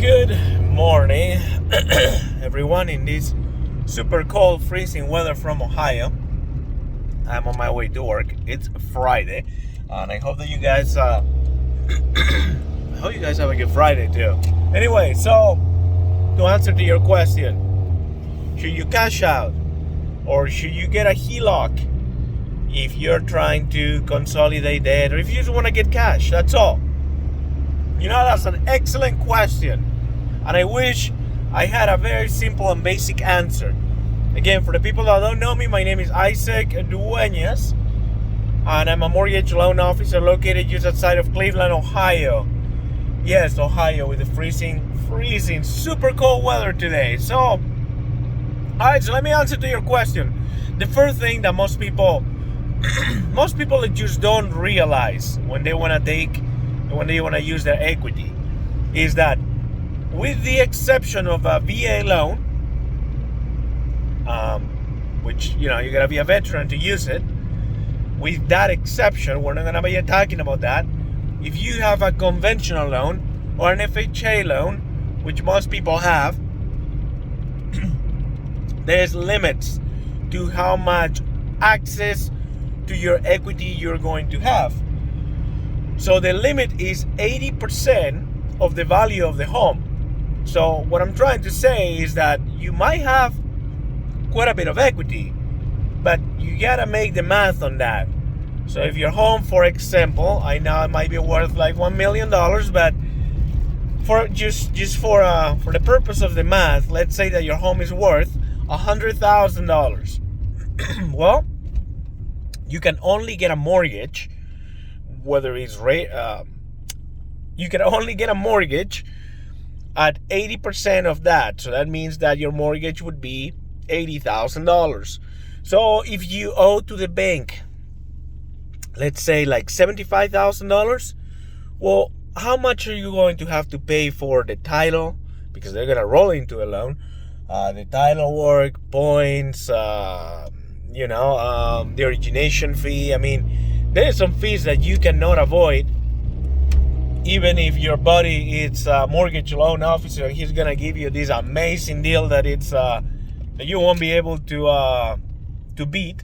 Good morning, everyone, in this super cold, freezing weather from Ohio. I'm on my way to work. It's Friday, and I hope that you guys, I hope you guys have a good Friday too. Anyway, so to answer to your question, should you cash out or should you get a HELOC if you're trying to consolidate debt, or if you just want to get cash? That's all. You know, that's an excellent question. And I wish I had a very simple and basic answer. Again, for the people that don't know me, my name is Isaac.duenas, and I'm a mortgage loan officer located just outside of Cleveland, Ohio. Yes, Ohio, with the freezing, super cold weather today. So, alright, so let me answer to your question. The first thing that most people just don't realize when they want to use their equity is that, with the exception of a VA loan, which, you gotta be a veteran to use it. With that exception, we're not gonna be talking about that. If you have a conventional loan or an FHA loan, which most people have, there's limits to how much access to your equity you're going to have. So the limit is 80% of the value of the home. So what I'm trying to say is that you might have quite a bit of equity, but you gotta make the math on that. So if your home, for example, I know it might be worth like $1 million, but for for the purpose of the math, let's say that your home is worth $100,000. Well, you can only get a mortgage, you can only get a mortgage at 80% of that. So that means that your mortgage would be $80,000. So if you owe to the bank, let's say like $75,000, well, how much are you going to have to pay for the title? Because they're gonna roll into a loan. The title work, points, the origination fee. I mean, there's some fees that you cannot avoid. Even if your buddy is a mortgage loan officer, he's gonna give you this amazing deal that that you won't be able to beat.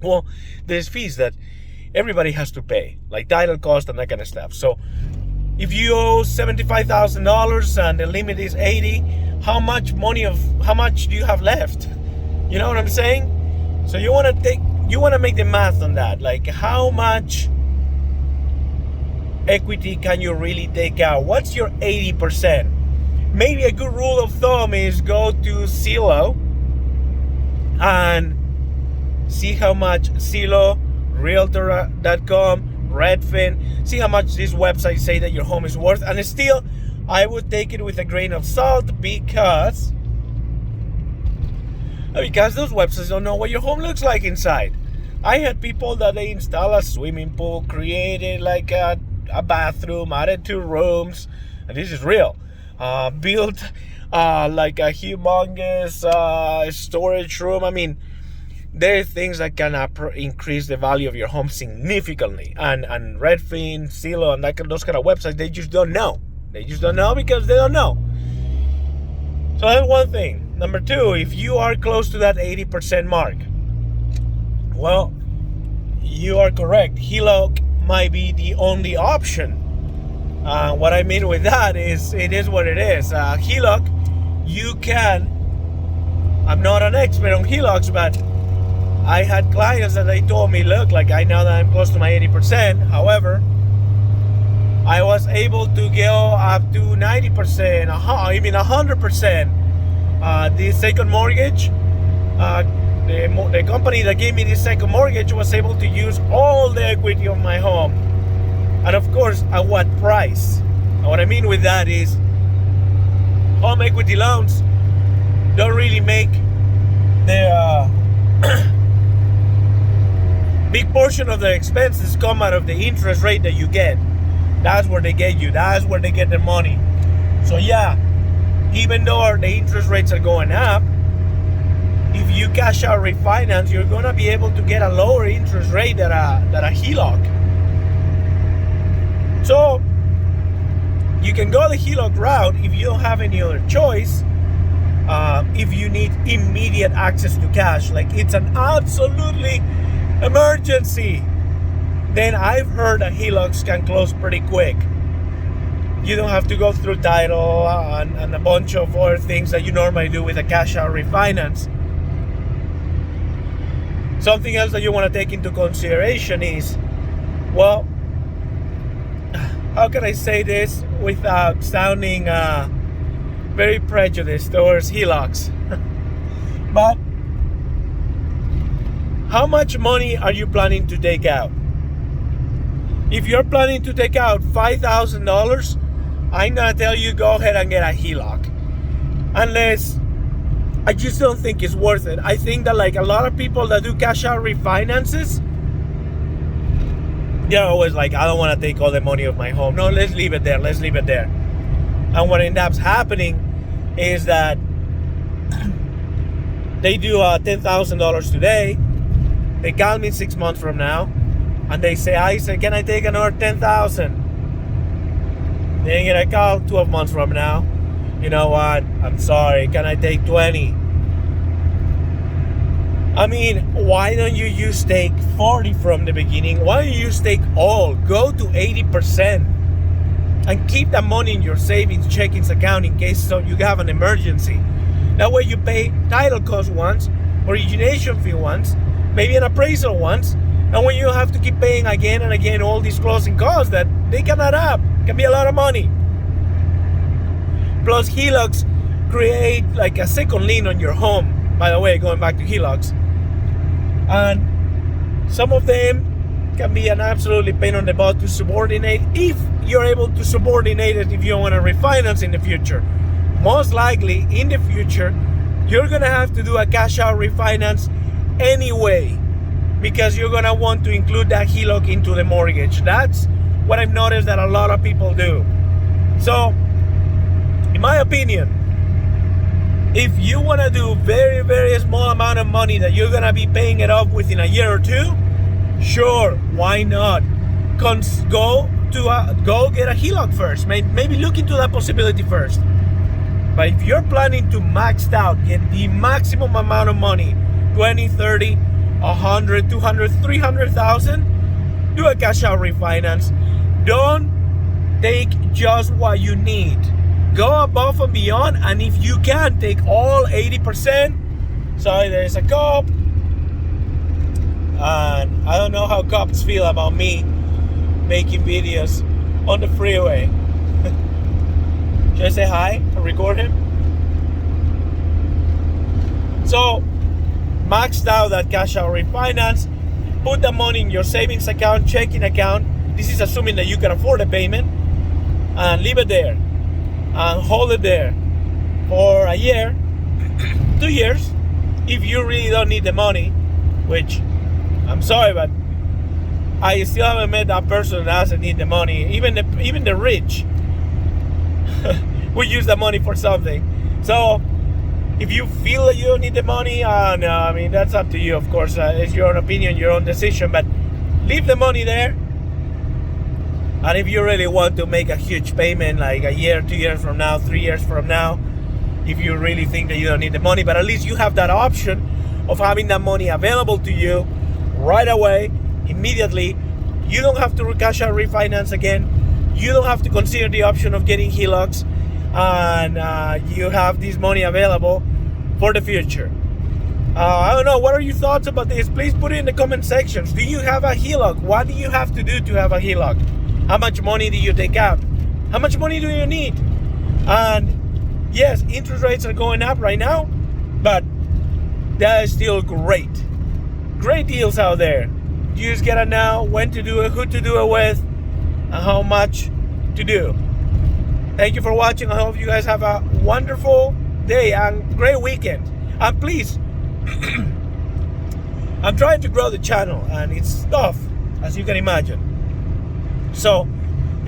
Well, there's fees that everybody has to pay, like title cost and that kind of stuff. So if you owe $75,000 and the limit is $80,000, how much do you have left? You know what I'm saying? So you want to make the math on that, like how much equity can you really take out? What's your 80%? Maybe a good rule of thumb is go to Zillow and see how much Zillow, Realtor.com, Redfin, see how much these websites say that your home is worth. And still, I would take it with a grain of salt because those websites don't know what your home looks like inside. I had people that they install a swimming pool, created like a bathroom, added 2 rooms, and this is real. Built like a humongous storage room. I mean, there are things that can increase the value of your home significantly. And Redfin, Zillow, and those kind of websites, they just don't know. They just don't know because they don't know. So that's one thing. Number 2, if you are close to that 80% mark, well, you are correct. HELOC might be the only option. What I mean with that is, it is what it is. HELOC, you can. I'm not an expert on HELOCs, but I had clients that they told me, look, like I know that I'm close to my 80%. However, I was able to go up to 90%, even 100%. The second mortgage, the company that gave me the second mortgage was able to use all the equity of my home. And of course, at what price? And what I mean with that is, home equity loans don't really make the big portion of the expenses come out of the interest rate that you get. That's where they get you. That's where they get their money. So yeah, even though the interest rates are going up, if you cash out refinance, you're going to be able to get a lower interest rate than a HELOC. So You can go the HELOC route if you don't have any other choice. If you need immediate access to cash, like it's an absolutely emergency, then I've heard that HELOCs can close pretty quick. You don't have to go through title and a bunch of other things that you normally do with a cash out refinance. Something else that you want to take into consideration is, well, how can I say this without sounding very prejudiced towards HELOCs? But how much money are you planning to take out? If you're planning to take out $5,000, I'm gonna tell you go ahead and get a HELOC. Unless, I just don't think it's worth it. I think that like a lot of people that do cash out refinances, they're always like, I don't want to take all the money of my home. No, let's leave it there. Let's leave it there. And what ends up happening is that they do $10,000 today. They call me 6 months from now, and they say, Isaac, can I take another $10,000? Then get a call 12 months from now. You know what? I'm sorry. Can I take 20? I mean, why don't you just take 40 from the beginning? Why don't you just take all? Go to 80% and keep that money in your savings checkings account in case you have an emergency. That way you pay title cost once, origination fee once, maybe an appraisal once, and when you have to keep paying again and again all these closing costs that they can add up, can be a lot of money. Plus HELOCs create like a second lien on your home. By the way, going back to HELOCs. And some of them can be an absolutely pain on the butt to subordinate if you're able to subordinate it if you want to refinance in the future. Most likely in the future, you're going to have to do a cash out refinance anyway, because you're going to want to include that HELOC into the mortgage. That's what I've noticed that a lot of people do. So, in my opinion, if you want to do very, very small amount of money that you're going to be paying it off within a year or two, sure, why not? Go get a HELOC first. Maybe look into that possibility first. But if you're planning to max out, get the maximum amount of money, 20, 30, 100, 200, 300,000, do a cash out refinance. Don't take just what you need. Go above and beyond, and if you can, take all 80%. Sorry, there's a cop. And I don't know how cops feel about me making videos on the freeway. Should I say hi or record him? So, maxed out that cash out refinance. Put the money in your savings account, checking account. This is assuming that you can afford a payment. And leave it there. And hold it there for a year, 2 years, if you really don't need the money, which I'm sorry, but I still haven't met that person that doesn't need the money. Even the rich will use the money for something. So if you feel that you don't need the money, no, I mean, that's up to you, of course. It's your own opinion, your own decision, but leave the money there. And if you really want to make a huge payment, like a year, 2 years from now, 3 years from now, if you really think that you don't need the money, but at least you have that option of having that money available to you right away, immediately. You don't have to cash out refinance again. You don't have to consider the option of getting HELOCs, and you have this money available for the future. I don't know, what are your thoughts about this? Please put it in the comment sections. Do you have a HELOC? What do you have to do to have a HELOC? How much money do you take out? How much money do you need? And yes, interest rates are going up right now, but that is still great. Great deals out there. You just gotta know when to do it, who to do it with, and how much to do. Thank you for watching. I hope you guys have a wonderful day and great weekend. And please, I'm trying to grow the channel and it's tough, as you can imagine. So,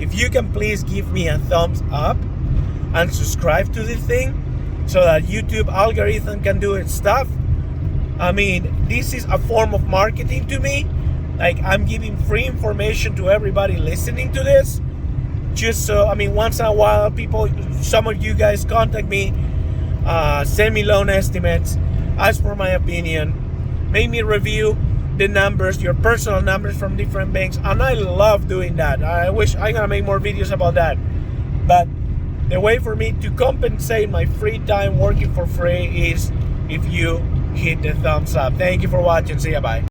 if you can please give me a thumbs up and subscribe to this thing so that YouTube algorithm can do its stuff. I mean, this is a form of marketing to me. Like, I'm giving free information to everybody listening to this. just so, I mean, once in a while, some of you guys contact me, send me loan estimates, ask for my opinion, make me review the numbers, your personal numbers from different banks, and I love doing that. I wish I'm gonna make more videos about that. But the way for me to compensate my free time working for free is if you hit the thumbs up. Thank you for watching. See ya. Bye.